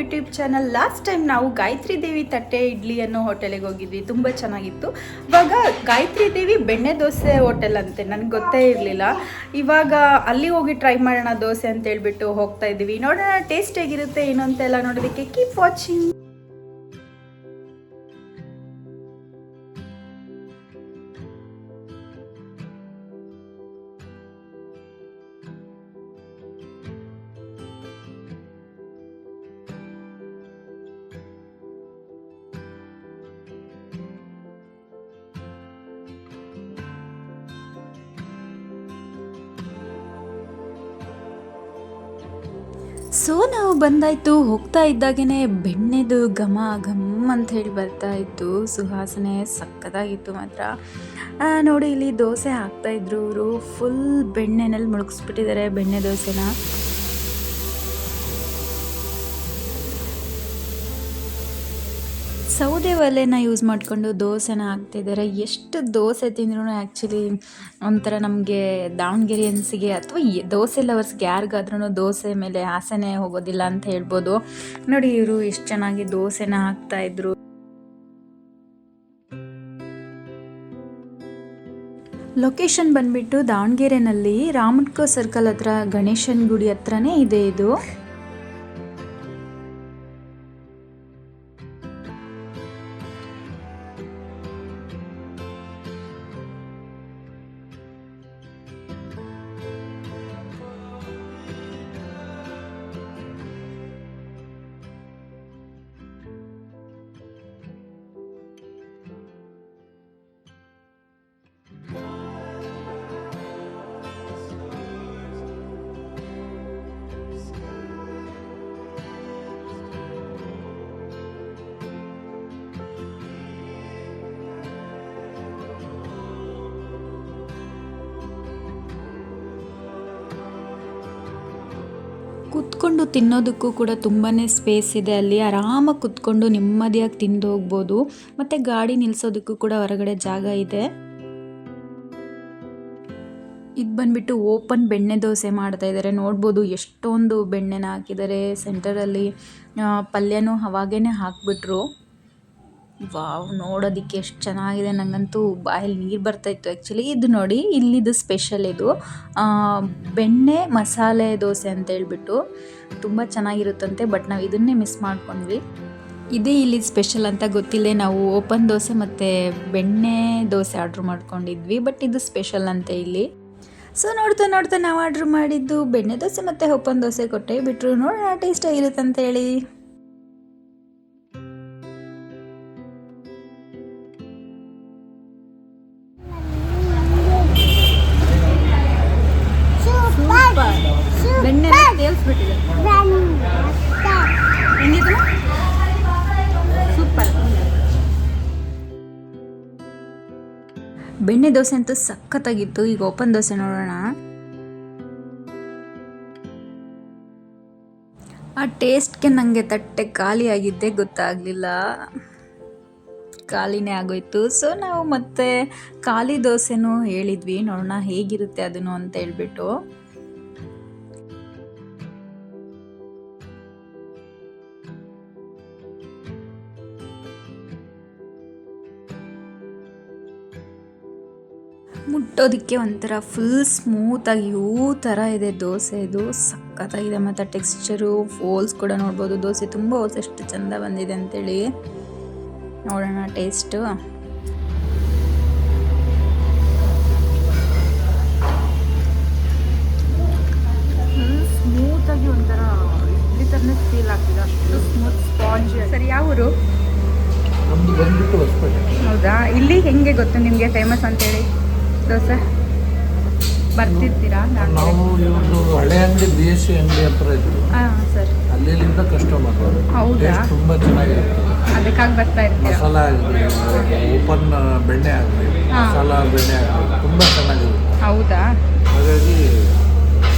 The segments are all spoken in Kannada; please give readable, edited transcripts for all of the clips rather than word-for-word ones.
YouTube channel. ಲಾಸ್ಟ್ ಟೈಮ್ ನಾವು ಗಾಯತ್ರಿ ದೇವಿ ತಟ್ಟೆ ಇಡ್ಲಿ ಅನ್ನೋ ಹೋಟೆಲಿಗೆ ಹೋಗಿದ್ವಿ, ತುಂಬ ಚೆನ್ನಾಗಿತ್ತು. ಇವಾಗ ಗಾಯತ್ರಿ ದೇವಿ ಬೆಣ್ಣೆ ದೋಸೆ ಹೋಟೆಲ್ ಅಂತೆ, ನನಗೆ ಗೊತ್ತೇ ಇರಲಿಲ್ಲ. ಇವಾಗ ಅಲ್ಲಿ ಹೋಗಿ ಟ್ರೈ ಮಾಡೋಣ ದೋಸೆ ಅಂತ ಹೇಳ್ಬಿಟ್ಟು ಹೋಗ್ತಾ ಇದ್ದೀವಿ. ನೋಡೋಣ ಟೇಸ್ಟ್ ಹೇಗಿರುತ್ತೆ ಏನು ಅಂತೆಲ್ಲ ನೋಡೋದಕ್ಕೆ ಕೀಪ್ ವಾಚಿಂಗ್. ಸೊ ನಾವು ಬಂದಾಯಿತು. ಹೋಗ್ತಾ ಇದ್ದಾಗೇ ಬೆಣ್ಣೆದು ಘಮ ಘಮ್ ಅಂತ ಹೇಳಿ ಬರ್ತಾ ಇತ್ತು. ಸುವಾಸನೆ ಸಕ್ಕತ್ತಾಗಿತ್ತು ಮಾತ್ರ. ನೋಡಿ ಇಲ್ಲಿ ದೋಸೆ ಹಾಕ್ತಾಯಿದ್ರು ಅವರು. ಫುಲ್ ಬೆಣ್ಣೆನಲ್ಲಿ ಮುಳುಗಿಸ್ಬಿಟ್ಟಿದ್ದಾರೆ ಬೆಣ್ಣೆ ದೋಸೆನ. ಸೌದೆ ಒಲೆನ ಯೂಸ್ ಮಾಡಿಕೊಂಡು ದೋಸೆನ ಹಾಕ್ತಿದ್ದಾರೆ. ಎಷ್ಟು ದೋಸೆ ತಿಂದ್ರೂ ಆ್ಯಕ್ಚುಲಿ ಒಂಥರ ನಮಗೆ ದಾವಣಗೆರೆಯನ್ಸಿಗೆ ಅಥವಾ ದೋಸೆ ಲವರ್ಸ್ಗೆ ಯಾರಿಗಾದ್ರೂ ದೋಸೆ ಮೇಲೆ ಆಸೆನೇ ಹೋಗೋದಿಲ್ಲ ಅಂತ ಹೇಳ್ಬೋದು. ನೋಡಿ ಇವರು ಎಷ್ಟು ಚೆನ್ನಾಗಿ ದೋಸೆನ ಹಾಕ್ತಾಯಿದ್ರು. ಲೊಕೇಶನ್ ಬಂದುಬಿಟ್ಟು ದಾವಣಗೆರೆನಲ್ಲಿ ರಾಮಟ್ಕೋ ಸರ್ಕಲ್ ಹತ್ರ ಗಣೇಶನ ಗುಡಿ ಹತ್ರನೇ ಇದೆ ಇದು. ಕುತ್ಕೊಂಡು ತಿನ್ನೋದಕ್ಕೂ ಕೂಡ ತುಂಬಾ ಸ್ಪೇಸ್ ಇದೆ ಅಲ್ಲಿ. ಆರಾಮಾಗಿ ಕುತ್ಕೊಂಡು ನೆಮ್ಮದಿಯಾಗಿ ತಿಂದು ಹೋಗ್ಬೋದು. ಮತ್ತು ಗಾಡಿ ನಿಲ್ಲಿಸೋದಕ್ಕೂ ಕೂಡ ಹೊರಗಡೆ ಜಾಗ ಇದೆ. ಇದು ಬಂದುಬಿಟ್ಟು ಓಪನ್ ಬೆಣ್ಣೆ ದೋಸೆ ಮಾಡ್ತಾ ಇದ್ದಾರೆ. ನೋಡ್ಬೋದು ಎಷ್ಟೊಂದು ಬೆಣ್ಣೆನ ಹಾಕಿದ್ದಾರೆ. ಸೆಂಟರಲ್ಲಿ ಪಲ್ಯನೂ ಅವಾಗೇ ಹಾಕಿಬಿಟ್ರು. ವಾವ್, ನೋಡೋದಕ್ಕೆ ಎಷ್ಟು ಚೆನ್ನಾಗಿದೆ. ನನಗಂತೂ ಬಾಯಲ್ಲಿ ನೀರು ಬರ್ತಾಯಿತ್ತು ಆ್ಯಕ್ಚುಲಿ. ಇದು ನೋಡಿ, ಇಲ್ಲಿದು ಸ್ಪೆಷಲ್ ಇದು ಬೆಣ್ಣೆ ಮಸಾಲೆ ದೋಸೆ ಅಂತ ಹೇಳ್ಬಿಟ್ಟು ತುಂಬ ಚೆನ್ನಾಗಿರುತ್ತಂತೆ. ಬಟ್ ನಾವು ಇದನ್ನೇ ಮಿಸ್ ಮಾಡ್ಕೊಂಡ್ವಿ. ಇದೇ ಇಲ್ಲಿ ಸ್ಪೆಷಲ್ ಅಂತ ಗೊತ್ತಿಲ್ಲದೆ ನಾವು ಓಪನ್ ದೋಸೆ ಮತ್ತು ಬೆಣ್ಣೆ ದೋಸೆ ಆರ್ಡ್ರ್ ಮಾಡ್ಕೊಂಡಿದ್ವಿ. ಬಟ್ ಇದು ಸ್ಪೆಷಲ್ ಅಂತೆ ಇಲ್ಲಿ. ಸೊ ನೋಡ್ತಾ ನಾವು ಆರ್ಡ್ರ್ ಮಾಡಿದ್ದು ಬೆಣ್ಣೆ ದೋಸೆ ಮತ್ತು ಓಪನ್ ದೋಸೆ ಕೊಟ್ಟೆ ಬಿಟ್ಟರು. ನೋಡೋಣ ಟೇಸ್ಟ್ ಆಗಿರುತ್ತೆ ಅಂತ ಹೇಳಿ. ಬೆಣ್ಣೆ ತೇಲ್ಸ್ಬಿಟ್ಟಿದೆ. ಹೆಂಗಿದ್ರು ಸೂಪರ್. ಬೆಣ್ಣೆ ದೋಸೆ ಅಂತೂ ಸಖತ್ತಾಗಿತ್ತು. ಈಗ ಓಪನ್ ದೋಸೆ ನೋಡೋಣ. ಆ ಟೇಸ್ಟ್ಗೆ ನನಗೆ ತಟ್ಟೆ ಖಾಲಿ ಆಗಿದ್ದೇ ಗೊತ್ತಾಗಲಿಲ್ಲ. ಖಾಲಿನೇ ಆಗೋಯ್ತು. ಸೊ ನಾವು ಮತ್ತೆ ಖಾಲಿ ದೋಸೆನೂ ಹೇಳಿದ್ವಿ, ನೋಡೋಣ ಹೇಗಿರುತ್ತೆ ಅದನ್ನು ಅಂತ ಹೇಳ್ಬಿಟ್ಟು. ಮುಟ್ಟೋದಕ್ಕೆ ಒಂಥರ ಫುಲ್ ಸ್ಮೂತಾಗಿ ಹೂ ಥರ ಇದೆ ದೋಸೆ. ಇದು ಸಖತ್ತಾಗಿದೆ. ಮತ್ತು ಟೆಕ್ಸ್ಚರು ಹೋಲ್ಸ್ ಕೂಡ ನೋಡ್ಬೋದು. ದೋಸೆ ತುಂಬ ಹೋಲ್ಸ್ ಎಷ್ಟು ಚೆಂದ ಬಂದಿದೆ ಅಂತೇಳಿ. ನೋಡೋಣ ಟೇಸ್ಟು. ಸ್ಮೂತಾಗಿ ಒಂಥರ ಇಡ್ಲಿ ಥರನೇ ಫೀಲ್ ಆಗ್ತಿದೆ. ಅಷ್ಟು ಸ್ಮೂತ್ ಸ್ಪಾಂಜ್. ಸರಿ, ಯಾವ ಊರು? ಹೌದಾ? ಇಲ್ಲಿ ಹೆಂಗೆ ಗೊತ್ತು ನಿಮಗೆ ಫೇಮಸ್ ಅಂತೇಳಿ ದೋಸೆ? ಬರ್ತಿರ್ತೀರಾ? ನಾವು ಇವ್ರದ್ದು ಹಳೆ ಅಂಗಡಿ ದೇಶಿ ಅಂಗಡಿ ಹತ್ರ ಇದ್ರು. ಸರ್, ಅಲ್ಲಿಂದ ಕಸ್ಟಮರ್. ಹೌದಾ? ತುಂಬ ಚೆನ್ನಾಗಿರುತ್ತೆ. ಅದಕ್ಕಾಗಿ ಬರ್ತಾ ಇರ್ತೀರಾ? ಮಸಾಲ ಆಗಲಿ, ಓಪನ್ ಬೆಣ್ಣೆ ಆಗಲಿ, ಮಸಾಲ ಬೆಣ್ಣೆ ಆಗಲಿ ತುಂಬ ಚೆನ್ನಾಗಿರುತ್ತೆ. ಹೌದಾ? ಹಾಗಾಗಿ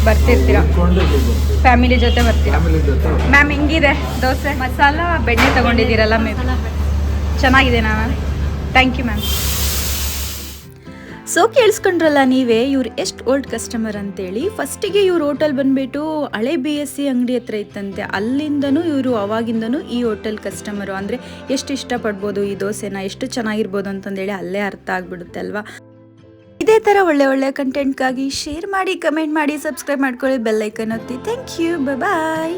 ಬರ್ತಿರ್ತೀರಾ? ಫ್ಯಾಮಿಲಿ ಜೊತೆ ಬರ್ತೀರಾ? ಫ್ಯಾಮಿಲಿ ಜೊತೆ. ಮ್ಯಾಮ್ ಹೆಂಗಿದೆ ದೋಸೆ? ಮಸಾಲ ಬೆಣ್ಣೆ ತಗೊಂಡಿದ್ದೀರಲ್ಲ ಮ್ಯಾಮ್, ಚೆನ್ನಾಗಿದೆ ma'am. Thank you ma'am. So ಕೇಳಿಸ್ಕೊಂಡ್ರಲ್ಲ ನೀವೇ ಇವ್ರು ಎಷ್ಟು ಓಲ್ಡ್ ಕಸ್ಟಮರ್ ಅಂತೇಳಿ. ಫಸ್ಟಿಗೆ ಇವ್ರ ಹೋಟೆಲ್ ಬಂದುಬಿಟ್ಟು ಹಳೆ BSc ಅಂಗಡಿ ಹತ್ರ ಇತ್ತಂತೆ. ಅಲ್ಲಿಂದನೂ ಇವರು ಅವಾಗಿಂದನೂ ಈ ಹೋಟೆಲ್ ಕಸ್ಟಮರು. ಅಂದರೆ ಎಷ್ಟು ಇಷ್ಟಪಡ್ಬೋದು ಈ ದೋಸೆನ, ಎಷ್ಟು ಚೆನ್ನಾಗಿರ್ಬೋದು ಅಂತಂದೇಳಿ ಅಲ್ಲೇ ಅರ್ಥ ಆಗಿಬಿಡುತ್ತೆ ಅಲ್ವಾ. ಇದೇ ಥರ ಒಳ್ಳೆ ಕಂಟೆಂಟ್ಗಾಗಿ ಶೇರ್ ಮಾಡಿ, ಕಮೆಂಟ್ ಮಾಡಿ, ಸಬ್ಸ್ಕ್ರೈಬ್ ಮಾಡ್ಕೊಳ್ಳಿ, ಬೆಲ್ ಐಕನ್ ಒತ್ತಿ. Thank you, bye.